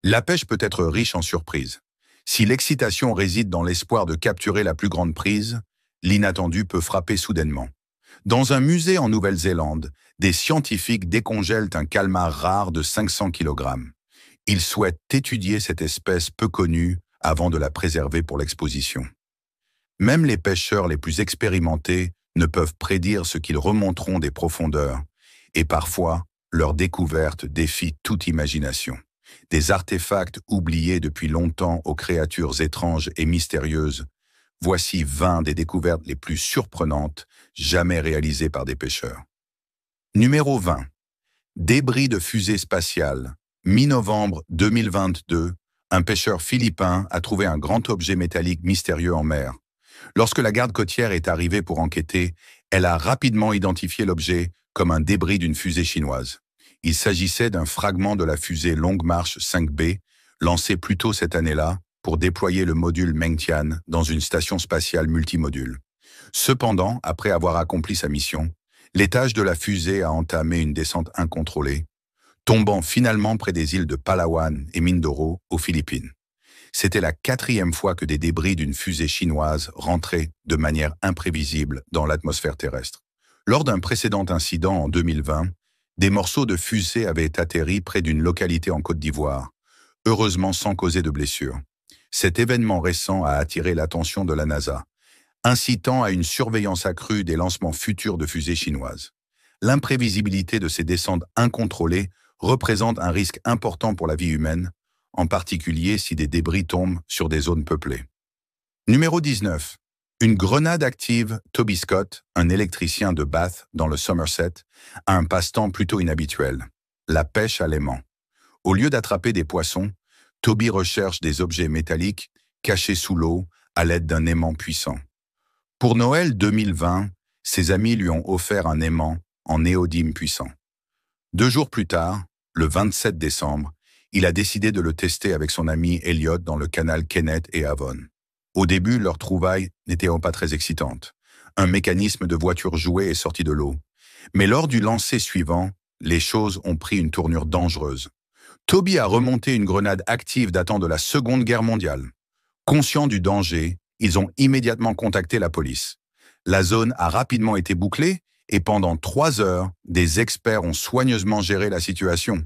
La pêche peut être riche en surprises. Si l'excitation réside dans l'espoir de capturer la plus grande prise, l'inattendu peut frapper soudainement. Dans un musée en Nouvelle-Zélande, des scientifiques décongèlent un calmar rare de 500 kg. Ils souhaitent étudier cette espèce peu connue avant de la préserver pour l'exposition. Même les pêcheurs les plus expérimentés ne peuvent prédire ce qu'ils remonteront des profondeurs, et parfois, leur découverte défie toute imagination. Des artefacts oubliés depuis longtemps aux créatures étranges et mystérieuses, voici 20 des découvertes les plus surprenantes jamais réalisées par des pêcheurs. Numéro 20. Débris de fusée spatiale. Mi-novembre 2022, un pêcheur philippin a trouvé un grand objet métallique mystérieux en mer. Lorsque la garde côtière est arrivée pour enquêter, elle a rapidement identifié l'objet comme un débris d'une fusée chinoise. Il s'agissait d'un fragment de la fusée Longue Marche 5B, lancée plus tôt cette année-là pour déployer le module Mengtian dans une station spatiale multimodule. Cependant, après avoir accompli sa mission, l'étage de la fusée a entamé une descente incontrôlée, tombant finalement près des îles de Palawan et Mindoro, aux Philippines. C'était la 4e fois que des débris d'une fusée chinoise rentraient de manière imprévisible dans l'atmosphère terrestre. Lors d'un précédent incident en 2020, des morceaux de fusée avaient atterri près d'une localité en Côte d'Ivoire, heureusement sans causer de blessures. Cet événement récent a attiré l'attention de la NASA, incitant à une surveillance accrue des lancements futurs de fusées chinoises. L'imprévisibilité de ces descentes incontrôlées représente un risque important pour la vie humaine, en particulier si des débris tombent sur des zones peuplées. Numéro 19. Une grenade active, Toby Scott, un électricien de Bath dans le Somerset, a un passe-temps plutôt inhabituel, la pêche à l'aimant. Au lieu d'attraper des poissons, Toby recherche des objets métalliques cachés sous l'eau à l'aide d'un aimant puissant. Pour Noël 2020, ses amis lui ont offert un aimant en néodyme puissant. 2 jours plus tard, le 27 décembre, il a décidé de le tester avec son ami Elliot dans le canal Kenneth et Avon. Au début, leur trouvaille n'était pas très excitante. Un mécanisme de voiture jouet est sorti de l'eau. Mais lors du lancer suivant, les choses ont pris une tournure dangereuse. Toby a remonté une grenade active datant de la Seconde Guerre mondiale. Conscients du danger, ils ont immédiatement contacté la police. La zone a rapidement été bouclée et pendant 3 heures, des experts ont soigneusement géré la situation.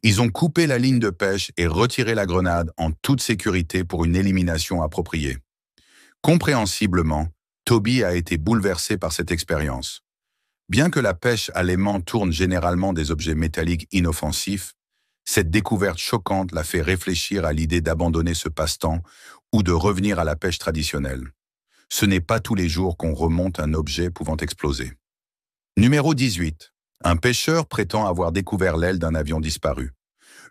Ils ont coupé la ligne de pêche et retiré la grenade en toute sécurité pour une élimination appropriée. Compréhensiblement, Toby a été bouleversé par cette expérience. Bien que la pêche à l'aimant tourne généralement des objets métalliques inoffensifs, cette découverte choquante l'a fait réfléchir à l'idée d'abandonner ce passe-temps ou de revenir à la pêche traditionnelle. Ce n'est pas tous les jours qu'on remonte un objet pouvant exploser. Numéro 18. Un pêcheur prétend avoir découvert l'aile d'un avion disparu.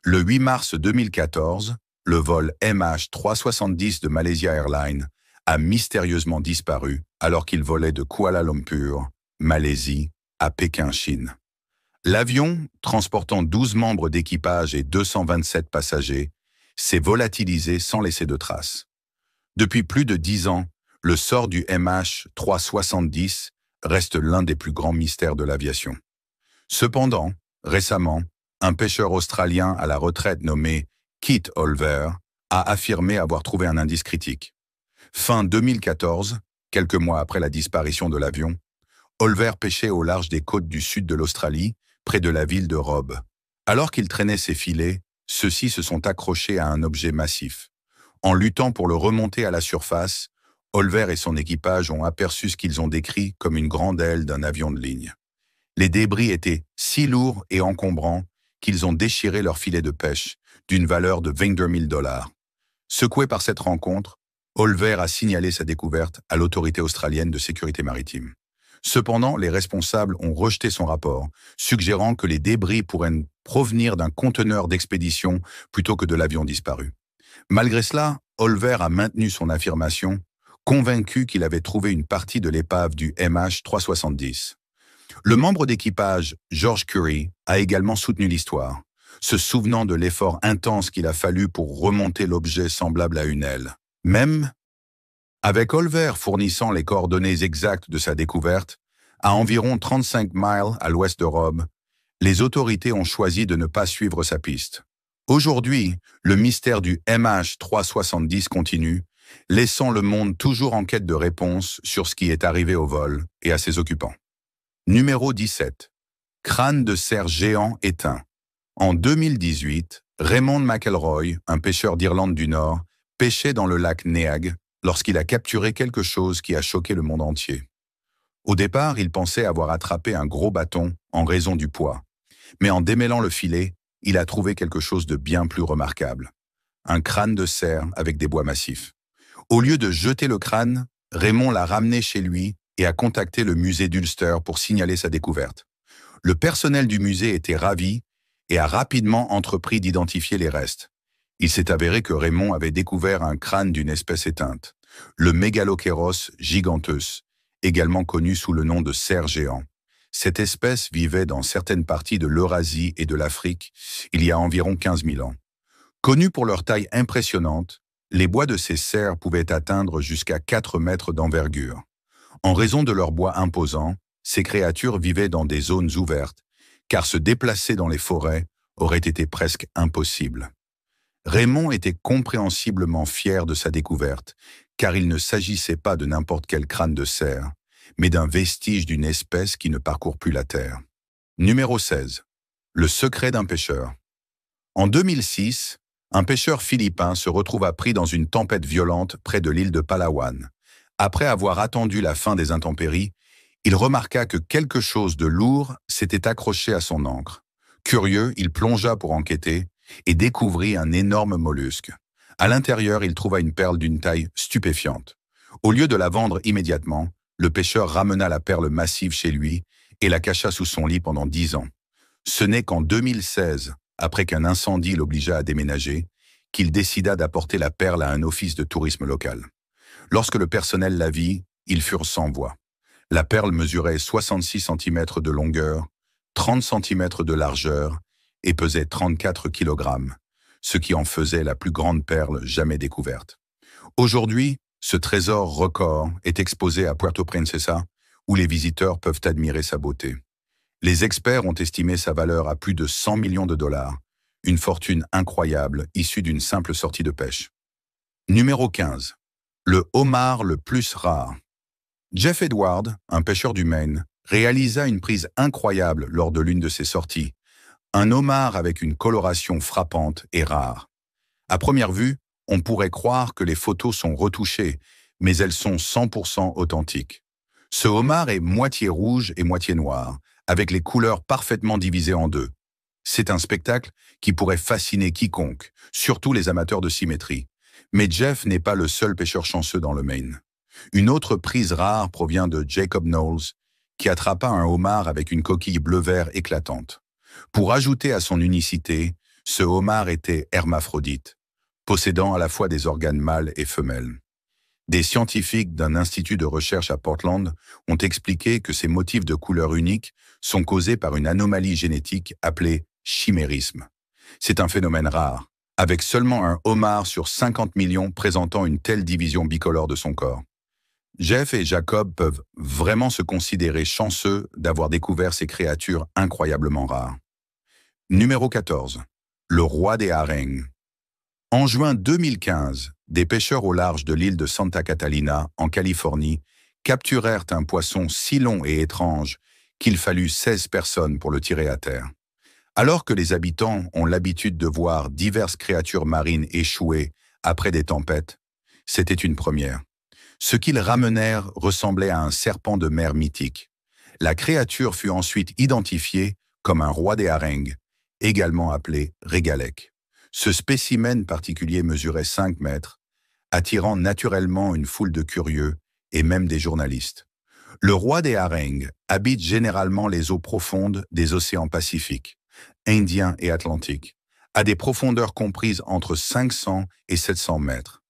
Le 8 mars 2014, le vol MH370 de Malaysia Airlines a mystérieusement disparu alors qu'il volait de Kuala Lumpur, Malaisie, à Pékin, Chine. L'avion, transportant 12 membres d'équipage et 227 passagers, s'est volatilisé sans laisser de traces. Depuis plus de 10 ans, le sort du MH370 reste l'un des plus grands mystères de l'aviation. Cependant, récemment, un pêcheur australien à la retraite nommé Keith Olver a affirmé avoir trouvé un indice critique. Fin 2014, quelques mois après la disparition de l'avion, Olver pêchait au large des côtes du sud de l'Australie, près de la ville de Robb. Alors qu'il traînait ses filets, ceux-ci se sont accrochés à un objet massif. En luttant pour le remonter à la surface, Olver et son équipage ont aperçu ce qu'ils ont décrit comme une grande aile d'un avion de ligne. Les débris étaient si lourds et encombrants qu'ils ont déchiré leur filet de pêche, d'une valeur de 22 000 $. Secoué par cette rencontre, Olver a signalé sa découverte à l'autorité australienne de sécurité maritime. Cependant, les responsables ont rejeté son rapport, suggérant que les débris pourraient provenir d'un conteneur d'expédition plutôt que de l'avion disparu. Malgré cela, Olver a maintenu son affirmation, convaincu qu'il avait trouvé une partie de l'épave du MH370. Le membre d'équipage, George Curry, a également soutenu l'histoire, se souvenant de l'effort intense qu'il a fallu pour remonter l'objet semblable à une aile. Même avec Olver fournissant les coordonnées exactes de sa découverte, à environ 35 miles à l'ouest de Robb, les autorités ont choisi de ne pas suivre sa piste. Aujourd'hui, le mystère du MH370 continue, laissant le monde toujours en quête de réponses sur ce qui est arrivé au vol et à ses occupants. Numéro 17. Crâne de cerf géant éteint. En 2018, Raymond McElroy, un pêcheur d'Irlande du Nord, pêchait dans le lac Neagh lorsqu'il a capturé quelque chose qui a choqué le monde entier. Au départ, il pensait avoir attrapé un gros bâton en raison du poids. Mais en démêlant le filet, il a trouvé quelque chose de bien plus remarquable. Un crâne de cerf avec des bois massifs. Au lieu de jeter le crâne, Raymond l'a ramené chez lui et a contacté le musée d'Ulster pour signaler sa découverte. Le personnel du musée était ravi et a rapidement entrepris d'identifier les restes. Il s'est avéré que Raymond avait découvert un crâne d'une espèce éteinte, le Megalokeros giganteus, également connu sous le nom de cerf géant. Cette espèce vivait dans certaines parties de l'Eurasie et de l'Afrique il y a environ 15 000 ans. Connus pour leur taille impressionnante, les bois de ces cerfs pouvaient atteindre jusqu'à 4 mètres d'envergure. En raison de leur bois imposant, ces créatures vivaient dans des zones ouvertes, car se déplacer dans les forêts aurait été presque impossible. Raymond était compréhensiblement fier de sa découverte, car il ne s'agissait pas de n'importe quel crâne de cerf, mais d'un vestige d'une espèce qui ne parcourt plus la Terre. Numéro 16. Le secret d'un pêcheur. En 2006, un pêcheur philippin se retrouva pris dans une tempête violente près de l'île de Palawan. Après avoir attendu la fin des intempéries, il remarqua que quelque chose de lourd s'était accroché à son ancre. Curieux, il plongea pour enquêter et découvrit un énorme mollusque. À l'intérieur, il trouva une perle d'une taille stupéfiante. Au lieu de la vendre immédiatement, le pêcheur ramena la perle massive chez lui et la cacha sous son lit pendant 10 ans. Ce n'est qu'en 2016, après qu'un incendie l'obligea à déménager, qu'il décida d'apporter la perle à un office de tourisme local. Lorsque le personnel la vit, ils furent sans voix. La perle mesurait 66 cm de longueur, 30 cm de largeur et pesait 34 kg, ce qui en faisait la plus grande perle jamais découverte. Aujourd'hui, ce trésor record est exposé à Puerto Princesa, où les visiteurs peuvent admirer sa beauté. Les experts ont estimé sa valeur à plus de 100 millions de dollars, une fortune incroyable issue d'une simple sortie de pêche. Numéro 15. Le homard le plus rare. Jeff Edward, un pêcheur du Maine, réalisa une prise incroyable lors de l'une de ses sorties. Un homard avec une coloration frappante et rare. À première vue, on pourrait croire que les photos sont retouchées, mais elles sont 100% authentiques. Ce homard est moitié rouge et moitié noir, avec les couleurs parfaitement divisées en deux. C'est un spectacle qui pourrait fasciner quiconque, surtout les amateurs de symétrie. Mais Jeff n'est pas le seul pêcheur chanceux dans le Maine. Une autre prise rare provient de Jacob Knowles, qui attrapa un homard avec une coquille bleu-vert éclatante. Pour ajouter à son unicité, ce homard était hermaphrodite, possédant à la fois des organes mâles et femelles. Des scientifiques d'un institut de recherche à Portland ont expliqué que ces motifs de couleur unique sont causés par une anomalie génétique appelée chimérisme. C'est un phénomène rare, avec seulement un homard sur 50 millions présentant une telle division bicolore de son corps. Jeff et Jacob peuvent vraiment se considérer chanceux d'avoir découvert ces créatures incroyablement rares. Numéro 14. Le roi des harengs. En juin 2015, des pêcheurs au large de l'île de Santa Catalina, en Californie, capturèrent un poisson si long et étrange qu'il fallut 16 personnes pour le tirer à terre. Alors que les habitants ont l'habitude de voir diverses créatures marines échouer après des tempêtes, c'était une première. Ce qu'ils ramenèrent ressemblait à un serpent de mer mythique. La créature fut ensuite identifiée comme un roi des harengs, également appelé régalec. Ce spécimen particulier mesurait 5 mètres, attirant naturellement une foule de curieux et même des journalistes. Le roi des harengs habite généralement les eaux profondes des océans Pacifique, Indien et Atlantique, à des profondeurs comprises entre 500 et 700 mètres.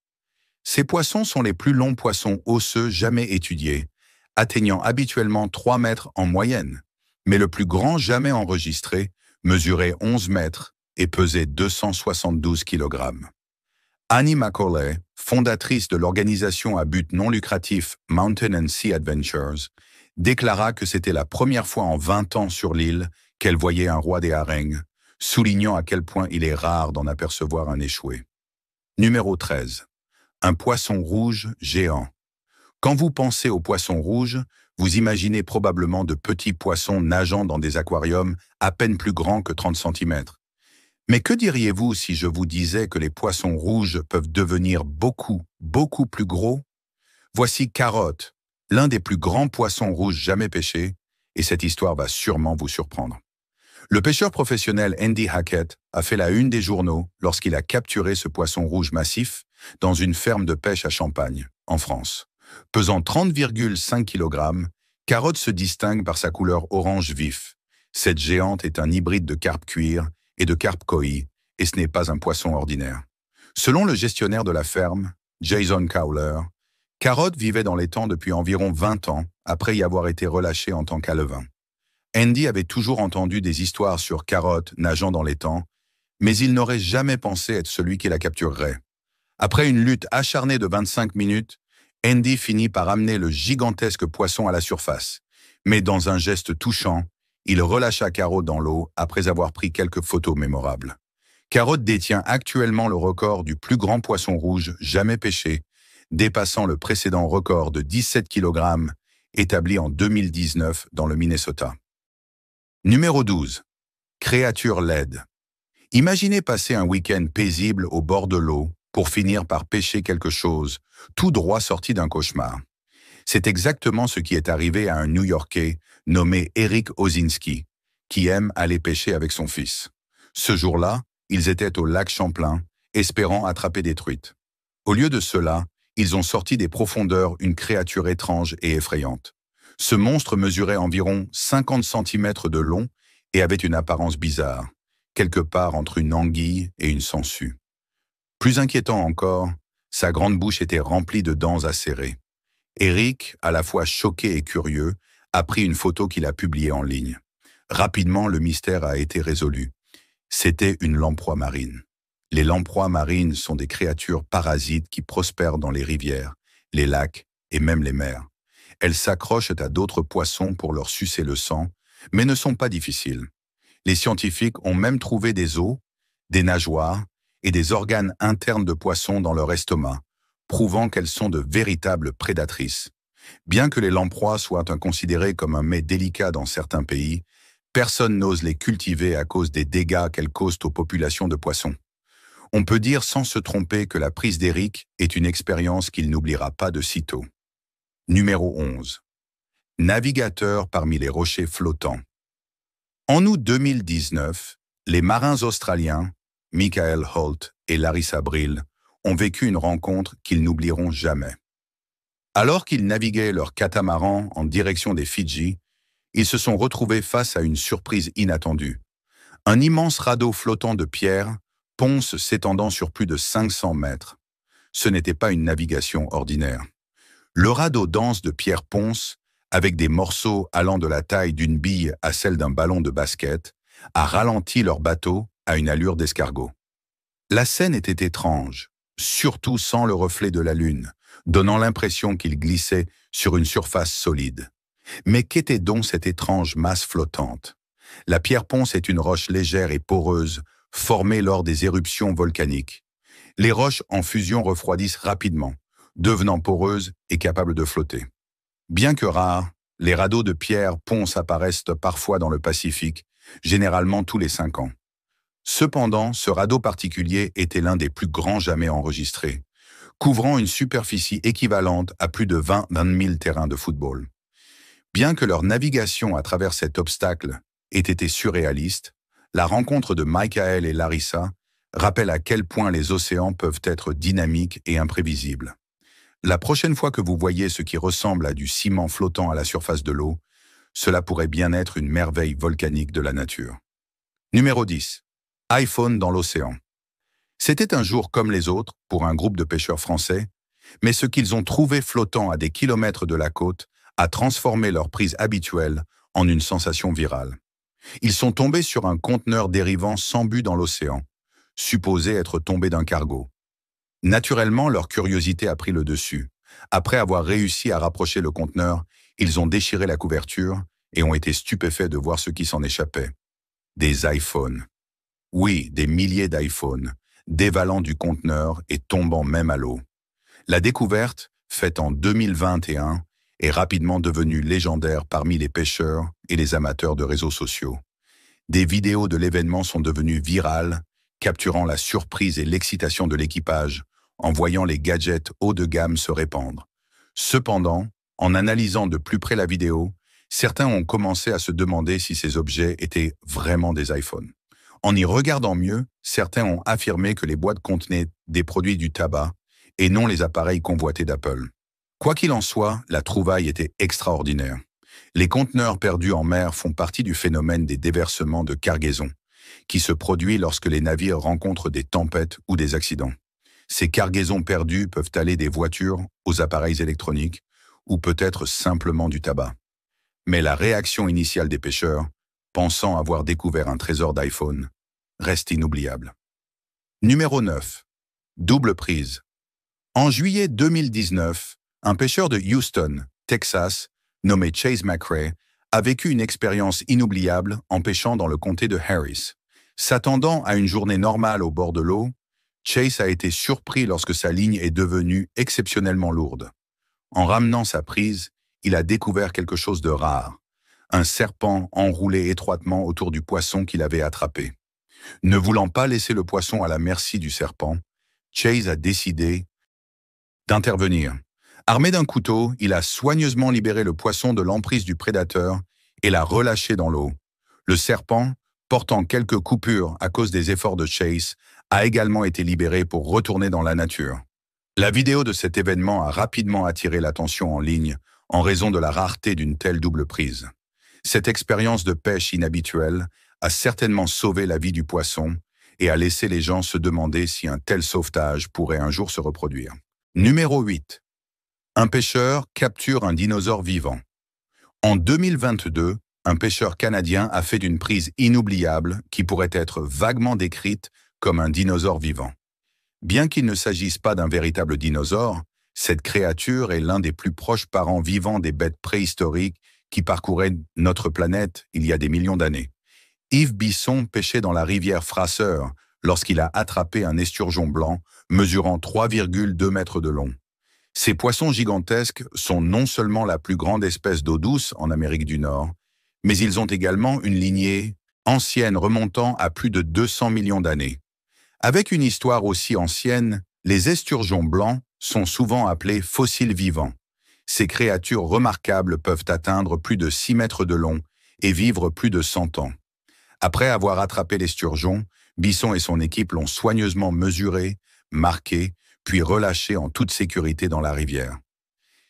Ces poissons sont les plus longs poissons osseux jamais étudiés, atteignant habituellement 3 mètres en moyenne, mais le plus grand jamais enregistré mesurait 11 mètres et pesait 272 kg. Annie Macaulay, fondatrice de l'organisation à but non lucratif Mountain and Sea Adventures, déclara que c'était la première fois en 20 ans sur l'île qu'elle voyait un roi des harengs, soulignant à quel point il est rare d'en apercevoir un échoué. Numéro 13. Un poisson rouge géant. Quand vous pensez au poisson rouge, vous imaginez probablement de petits poissons nageant dans des aquariums à peine plus grands que 30 centimètres. Mais que diriez-vous si je vous disais que les poissons rouges peuvent devenir beaucoup plus gros? Voici Carotte, l'un des plus grands poissons rouges jamais pêchés, et cette histoire va sûrement vous surprendre. Le pêcheur professionnel Andy Hackett a fait la une des journaux lorsqu'il a capturé ce poisson rouge massif dans une ferme de pêche à Champagne, en France. Pesant 30,5 kg, Carotte se distingue par sa couleur orange vif. Cette géante est un hybride de carpe cuir et de carpe koi, et ce n'est pas un poisson ordinaire. Selon le gestionnaire de la ferme, Jason Cowler, Carotte vivait dans l'étang depuis environ 20 ans après y avoir été relâché en tant qu'alevin. Andy avait toujours entendu des histoires sur Carotte nageant dans l'étang, mais il n'aurait jamais pensé être celui qui la capturerait. Après une lutte acharnée de 25 minutes, Andy finit par amener le gigantesque poisson à la surface. Mais dans un geste touchant, il relâcha Carotte dans l'eau après avoir pris quelques photos mémorables. Carotte détient actuellement le record du plus grand poisson rouge jamais pêché, dépassant le précédent record de 17 kg établi en 2019 dans le Minnesota. Numéro 12. Créature laide. Imaginez passer un week-end paisible au bord de l'eau pour finir par pêcher quelque chose, tout droit sorti d'un cauchemar. C'est exactement ce qui est arrivé à un New-Yorkais nommé Eric Osinski, qui aime aller pêcher avec son fils. Ce jour-là, ils étaient au lac Champlain, espérant attraper des truites. Au lieu de cela, ils ont sorti des profondeurs une créature étrange et effrayante. Ce monstre mesurait environ 50 cm de long et avait une apparence bizarre, quelque part entre une anguille et une sangsue. Plus inquiétant encore, sa grande bouche était remplie de dents acérées. Eric, à la fois choqué et curieux, a pris une photo qu'il a publiée en ligne. Rapidement, le mystère a été résolu. C'était une lamproie marine. Les lamproies marines sont des créatures parasites qui prospèrent dans les rivières, les lacs et même les mers. Elles s'accrochent à d'autres poissons pour leur sucer le sang, mais ne sont pas difficiles. Les scientifiques ont même trouvé des os, des nageoires et des organes internes de poissons dans leur estomac, prouvant qu'elles sont de véritables prédatrices. Bien que les lamproies soient considérées comme un mets délicat dans certains pays, personne n'ose les cultiver à cause des dégâts qu'elles causent aux populations de poissons. On peut dire sans se tromper que la prise d'Eric est une expérience qu'il n'oubliera pas de sitôt. Numéro 11. Navigateur parmi les rochers flottants. En août 2019, les marins australiens, Michael Holt et Larissa Brill, ont vécu une rencontre qu'ils n'oublieront jamais. Alors qu'ils naviguaient leur catamaran en direction des Fidji, ils se sont retrouvés face à une surprise inattendue. Un immense radeau flottant de pierre, ponce s'étendant sur plus de 500 mètres. Ce n'était pas une navigation ordinaire. Le radeau dense de pierre ponce, avec des morceaux allant de la taille d'une bille à celle d'un ballon de basket, a ralenti leur bateau à une allure d'escargot. La scène était étrange, surtout sans le reflet de la lune, donnant l'impression qu'il glissait sur une surface solide. Mais qu'était donc cette étrange masse flottante? La pierre ponce est une roche légère et poreuse, formée lors des éruptions volcaniques. Les roches en fusion refroidissent rapidement, devenant poreuses et capables de flotter. Bien que rares, les radeaux de pierre ponce apparaissent parfois dans le Pacifique, généralement tous les 5 ans. Cependant, ce radeau particulier était l'un des plus grands jamais enregistrés, couvrant une superficie équivalente à plus de 20 000 terrains de football. Bien que leur navigation à travers cet obstacle ait été surréaliste, la rencontre de Michael et Larissa rappelle à quel point les océans peuvent être dynamiques et imprévisibles. La prochaine fois que vous voyez ce qui ressemble à du ciment flottant à la surface de l'eau, cela pourrait bien être une merveille volcanique de la nature. Numéro 10. iPhone dans l'océan. C'était un jour comme les autres pour un groupe de pêcheurs français, mais ce qu'ils ont trouvé flottant à des kilomètres de la côte a transformé leur prise habituelle en une sensation virale. Ils sont tombés sur un conteneur dérivant sans but dans l'océan, supposé être tombé d'un cargo. Naturellement, leur curiosité a pris le dessus. Après avoir réussi à rapprocher le conteneur, ils ont déchiré la couverture et ont été stupéfaits de voir ce qui s'en échappait. Des iPhones. Oui, des milliers d'iPhones, dévalant du conteneur et tombant même à l'eau. La découverte, faite en 2021, est rapidement devenue légendaire parmi les pêcheurs et les amateurs de réseaux sociaux. Des vidéos de l'événement sont devenues virales, capturant la surprise et l'excitation de l'équipage en voyant les gadgets haut de gamme se répandre. Cependant, en analysant de plus près la vidéo, certains ont commencé à se demander si ces objets étaient vraiment des iPhones. En y regardant mieux, certains ont affirmé que les boîtes contenaient des produits du tabac et non les appareils convoités d'Apple. Quoi qu'il en soit, la trouvaille était extraordinaire. Les conteneurs perdus en mer font partie du phénomène des déversements de cargaison, qui se produit lorsque les navires rencontrent des tempêtes ou des accidents. Ces cargaisons perdues peuvent aller des voitures aux appareils électroniques ou peut-être simplement du tabac. Mais la réaction initiale des pêcheurs, pensant avoir découvert un trésor d'iPhone, reste inoubliable. Numéro 9. Double prise. En juillet 2019, un pêcheur de Houston, Texas, nommé Chase McRae, a vécu une expérience inoubliable en pêchant dans le comté de Harris. S'attendant à une journée normale au bord de l'eau, Chase a été surpris lorsque sa ligne est devenue exceptionnellement lourde. En ramenant sa prise, il a découvert quelque chose de rare, un serpent enroulé étroitement autour du poisson qu'il avait attrapé. Ne voulant pas laisser le poisson à la merci du serpent, Chase a décidé d'intervenir. Armé d'un couteau, il a soigneusement libéré le poisson de l'emprise du prédateur et l'a relâché dans l'eau. Le serpent, portant quelques coupures à cause des efforts de Chase, a également été libéré pour retourner dans la nature. La vidéo de cet événement a rapidement attiré l'attention en ligne en raison de la rareté d'une telle double prise. Cette expérience de pêche inhabituelle a certainement sauvé la vie du poisson et a laissé les gens se demander si un tel sauvetage pourrait un jour se reproduire. Numéro 8. Un pêcheur capture un dinosaure vivant. En 2022, un pêcheur canadien a fait d'une prise inoubliable qui pourrait être vaguement décrite comme un dinosaure vivant. Bien qu'il ne s'agisse pas d'un véritable dinosaure, cette créature est l'un des plus proches parents vivants des bêtes préhistoriques qui parcouraient notre planète il y a des millions d'années. Yves Bisson pêchait dans la rivière Fraser lorsqu'il a attrapé un esturgeon blanc mesurant 3,2 mètres de long. Ces poissons gigantesques sont non seulement la plus grande espèce d'eau douce en Amérique du Nord, mais ils ont également une lignée ancienne remontant à plus de 200 millions d'années. Avec une histoire aussi ancienne, les esturgeons blancs sont souvent appelés fossiles vivants. Ces créatures remarquables peuvent atteindre plus de 6 mètres de long et vivre plus de 100 ans. Après avoir attrapé l'esturgeon, Bisson et son équipe l'ont soigneusement mesuré, marqué, puis relâché en toute sécurité dans la rivière.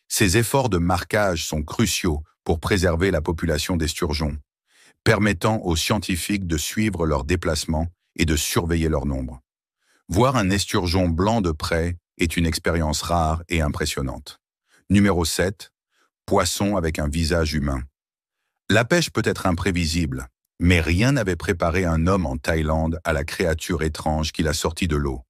Ces efforts de marquage sont cruciaux pour préserver la population d'esturgeons, permettant aux scientifiques de suivre leurs déplacements et de surveiller leur nombre. Voir un esturgeon blanc de près est une expérience rare et impressionnante. Numéro 7. Poisson avec un visage humain. La pêche peut être imprévisible, mais rien n'avait préparé un homme en Thaïlande à la créature étrange qu'il a sorti de l'eau.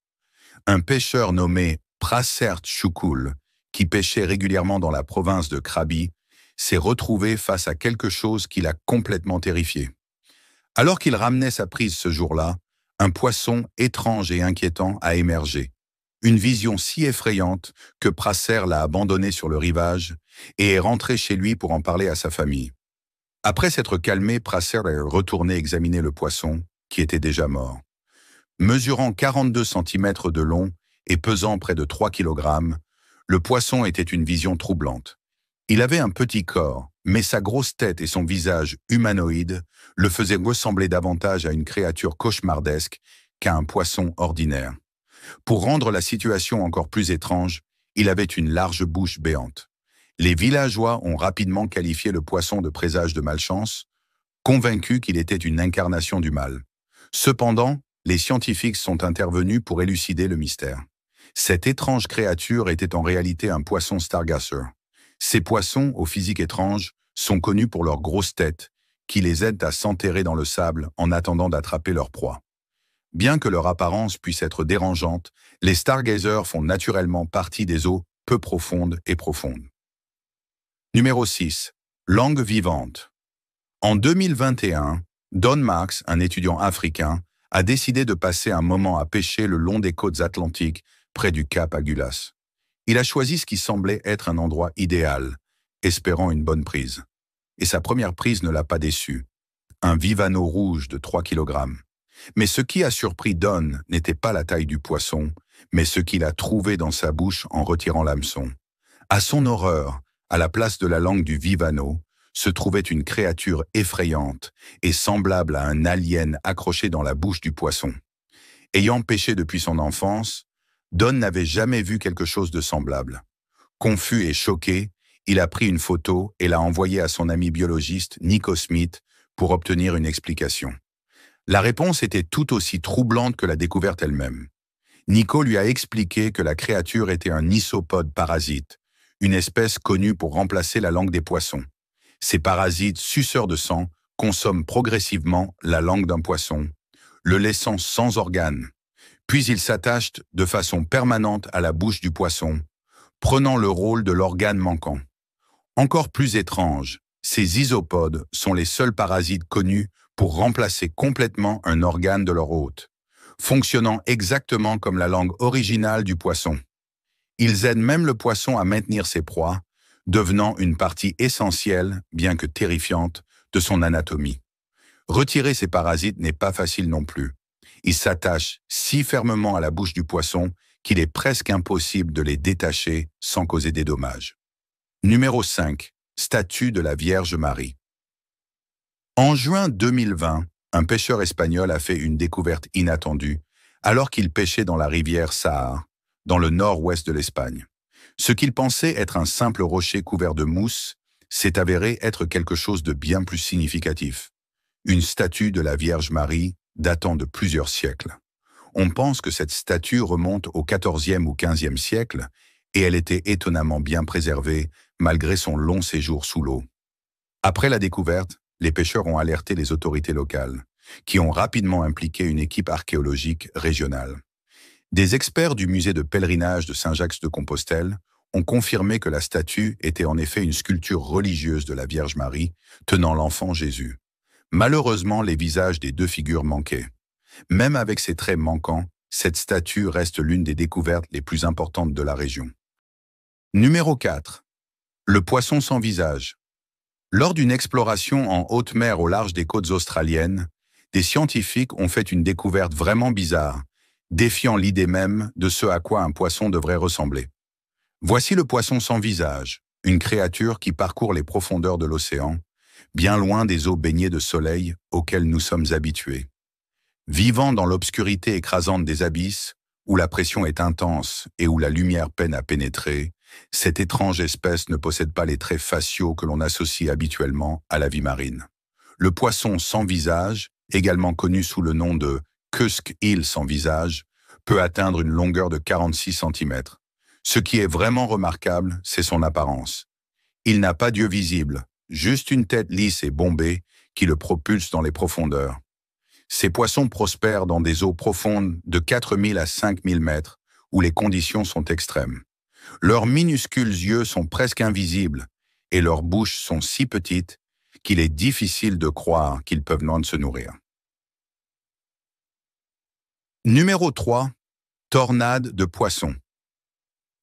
Un pêcheur nommé Prasert Chukul, qui pêchait régulièrement dans la province de Krabi, s'est retrouvé face à quelque chose qui l'a complètement terrifié. Alors qu'il ramenait sa prise ce jour-là, un poisson étrange et inquiétant a émergé. Une vision si effrayante que Prasser l'a abandonné sur le rivage et est rentré chez lui pour en parler à sa famille. Après s'être calmé, Prasser est retourné examiner le poisson, qui était déjà mort. Mesurant 42 cm de long et pesant près de 3 kg, le poisson était une vision troublante. Il avait un petit corps, mais sa grosse tête et son visage humanoïde le faisaient ressembler davantage à une créature cauchemardesque qu'à un poisson ordinaire. Pour rendre la situation encore plus étrange, il avait une large bouche béante. Les villageois ont rapidement qualifié le poisson de présage de malchance, convaincus qu'il était une incarnation du mal. Cependant, les scientifiques sont intervenus pour élucider le mystère. Cette étrange créature était en réalité un poisson stargasser. Ces poissons, au physique étrange, sont connus pour leur grosse tête, qui les aident à s'enterrer dans le sable en attendant d'attraper leur proie. Bien que leur apparence puisse être dérangeante, les stargazers font naturellement partie des eaux peu profondes et profondes. Numéro 6. Langue vivante. En 2021, Don Marks, un étudiant africain, a décidé de passer un moment à pêcher le long des côtes atlantiques près du cap Agulhas. Il a choisi ce qui semblait être un endroit idéal, espérant une bonne prise. Et sa première prise ne l'a pas déçu. Un vivano rouge de 3 kg. Mais ce qui a surpris Don n'était pas la taille du poisson, mais ce qu'il a trouvé dans sa bouche en retirant l'hameçon. À son horreur, à la place de la langue du vivano, se trouvait une créature effrayante et semblable à un alien accroché dans la bouche du poisson. Ayant pêché depuis son enfance, Don n'avait jamais vu quelque chose de semblable. Confus et choqué, il a pris une photo et l'a envoyée à son ami biologiste Nico Smith pour obtenir une explication. La réponse était tout aussi troublante que la découverte elle-même. Nico lui a expliqué que la créature était un isopode parasite, une espèce connue pour remplacer la langue des poissons. Ces parasites suceurs de sang consomment progressivement la langue d'un poisson, le laissant sans organes. Puis ils s'attachent de façon permanente à la bouche du poisson, prenant le rôle de l'organe manquant. Encore plus étrange, ces isopodes sont les seuls parasites connus pour remplacer complètement un organe de leur hôte, fonctionnant exactement comme la langue originale du poisson. Ils aident même le poisson à maintenir ses proies, devenant une partie essentielle, bien que terrifiante, de son anatomie. Retirer ces parasites n'est pas facile non plus. Ils s'attachent si fermement à la bouche du poisson qu'il est presque impossible de les détacher sans causer des dommages. Numéro 5. Statue de la Vierge Marie. En juin 2020, un pêcheur espagnol a fait une découverte inattendue alors qu'il pêchait dans la rivière Sahar, dans le nord-ouest de l'Espagne. Ce qu'il pensait être un simple rocher couvert de mousse s'est avéré être quelque chose de bien plus significatif. Une statue de la Vierge Marie datant de plusieurs siècles. On pense que cette statue remonte au XIVe ou XVe siècle et elle était étonnamment bien préservée malgré son long séjour sous l'eau. Après la découverte, les pêcheurs ont alerté les autorités locales, qui ont rapidement impliqué une équipe archéologique régionale. Des experts du musée de pèlerinage de Saint-Jacques-de-Compostelle ont confirmé que la statue était en effet une sculpture religieuse de la Vierge Marie tenant l'enfant Jésus. Malheureusement, les visages des deux figures manquaient. Même avec ses traits manquants, cette statue reste l'une des découvertes les plus importantes de la région. Numéro 4. Le poisson sans visage. Lors d'une exploration en haute mer au large des côtes australiennes, des scientifiques ont fait une découverte vraiment bizarre, défiant l'idée même de ce à quoi un poisson devrait ressembler. Voici le poisson sans visage, une créature qui parcourt les profondeurs de l'océan, bien loin des eaux baignées de soleil auxquelles nous sommes habitués. Vivant dans l'obscurité écrasante des abysses, où la pression est intense et où la lumière peine à pénétrer, cette étrange espèce ne possède pas les traits faciaux que l'on associe habituellement à la vie marine. Le poisson sans visage, également connu sous le nom de queusque-île sans visage, peut atteindre une longueur de 46 cm. Ce qui est vraiment remarquable, c'est son apparence. Il n'a pas d'yeux visibles, juste une tête lisse et bombée qui le propulse dans les profondeurs. Ces poissons prospèrent dans des eaux profondes de 4000 à 5000 mètres, où les conditions sont extrêmes. Leurs minuscules yeux sont presque invisibles et leurs bouches sont si petites qu'il est difficile de croire qu'ils peuvent loin de se nourrir. Numéro 3. Tornade de poissons.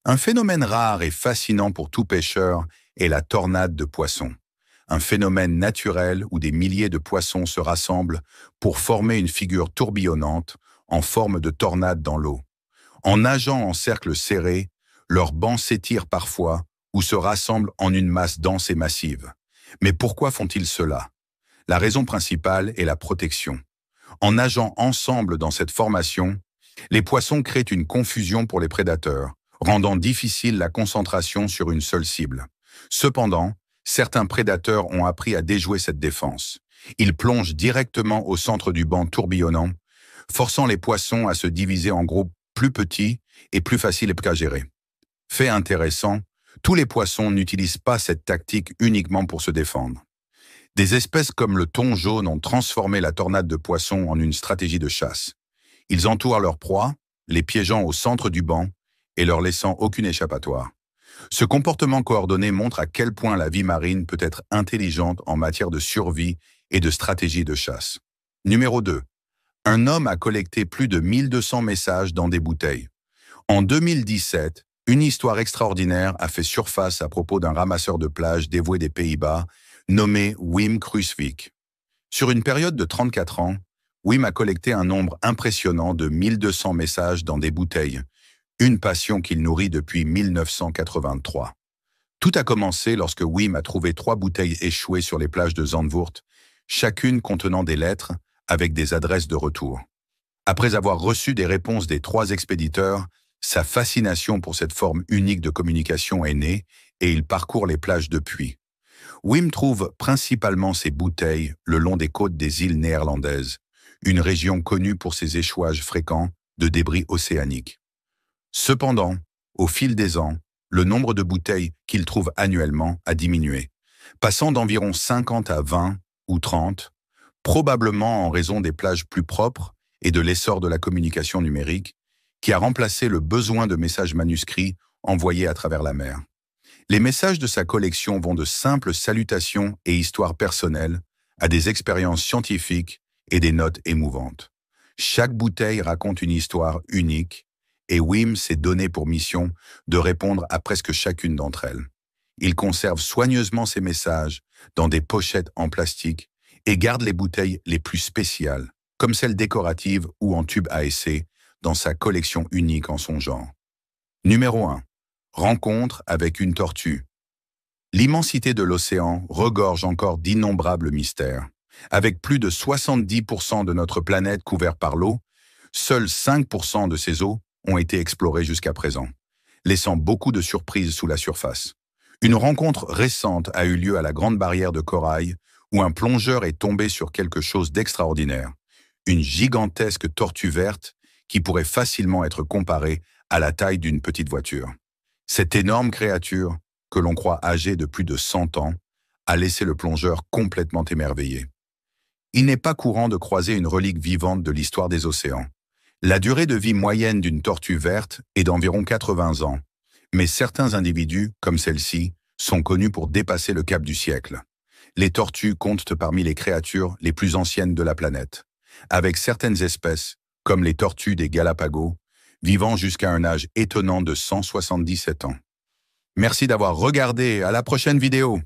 Un phénomène rare et fascinant pour tout pêcheur est la tornade de poissons. Un phénomène naturel où des milliers de poissons se rassemblent pour former une figure tourbillonnante en forme de tornade dans l'eau. En nageant en cercle serré, leurs bancs s'étirent parfois ou se rassemblent en une masse dense et massive. Mais pourquoi font-ils cela? La raison principale est la protection. En nageant ensemble dans cette formation, les poissons créent une confusion pour les prédateurs, rendant difficile la concentration sur une seule cible. Cependant, certains prédateurs ont appris à déjouer cette défense. Ils plongent directement au centre du banc tourbillonnant, forçant les poissons à se diviser en groupes plus petits et plus faciles à gérer. Fait intéressant, tous les poissons n'utilisent pas cette tactique uniquement pour se défendre. Des espèces comme le thon jaune ont transformé la tornade de poissons en une stratégie de chasse. Ils entourent leur proie, les piégeant au centre du banc et leur laissant aucune échappatoire. Ce comportement coordonné montre à quel point la vie marine peut être intelligente en matière de survie et de stratégie de chasse. Numéro 2. Un homme a collecté plus de 1200 messages dans des bouteilles. En 2017, une histoire extraordinaire a fait surface à propos d'un ramasseur de plage dévoué des Pays-Bas, nommé Wim Kruiswijk. Sur une période de 34 ans, Wim a collecté un nombre impressionnant de 1200 messages dans des bouteilles, une passion qu'il nourrit depuis 1983. Tout a commencé lorsque Wim a trouvé 3 bouteilles échouées sur les plages de Zandvoort, chacune contenant des lettres avec des adresses de retour. Après avoir reçu des réponses des 3 expéditeurs, sa fascination pour cette forme unique de communication est née et il parcourt les plages depuis. Wim trouve principalement ses bouteilles le long des côtes des îles néerlandaises, une région connue pour ses échouages fréquents de débris océaniques. Cependant, au fil des ans, le nombre de bouteilles qu'il trouve annuellement a diminué, passant d'environ 50 à 20 ou 30, probablement en raison des plages plus propres et de l'essor de la communication numérique, qui a remplacé le besoin de messages manuscrits envoyés à travers la mer. Les messages de sa collection vont de simples salutations et histoires personnelles à des expériences scientifiques et des notes émouvantes. Chaque bouteille raconte une histoire unique et Wim s'est donné pour mission de répondre à presque chacune d'entre elles. Il conserve soigneusement ses messages dans des pochettes en plastique et garde les bouteilles les plus spéciales, comme celles décoratives ou en tube à essai, dans sa collection unique en son genre. Numéro 1. Rencontre avec une tortue. L'immensité de l'océan regorge encore d'innombrables mystères. Avec plus de 70% de notre planète couvert par l'eau, seuls 5% de ces eaux ont été explorées jusqu'à présent, laissant beaucoup de surprises sous la surface. Une rencontre récente a eu lieu à la Grande Barrière de Corail, où un plongeur est tombé sur quelque chose d'extraordinaire, une gigantesque tortue verte qui pourrait facilement être comparée à la taille d'une petite voiture. Cette énorme créature, que l'on croit âgée de plus de 100 ans, a laissé le plongeur complètement émerveillé. Il n'est pas courant de croiser une relique vivante de l'histoire des océans. La durée de vie moyenne d'une tortue verte est d'environ 80 ans, mais certains individus, comme celle-ci, sont connus pour dépasser le cap du siècle. Les tortues comptent parmi les créatures les plus anciennes de la planète, avec certaines espèces, comme les tortues des Galapagos, vivant jusqu'à un âge étonnant de 177 ans. Merci d'avoir regardé, à la prochaine vidéo.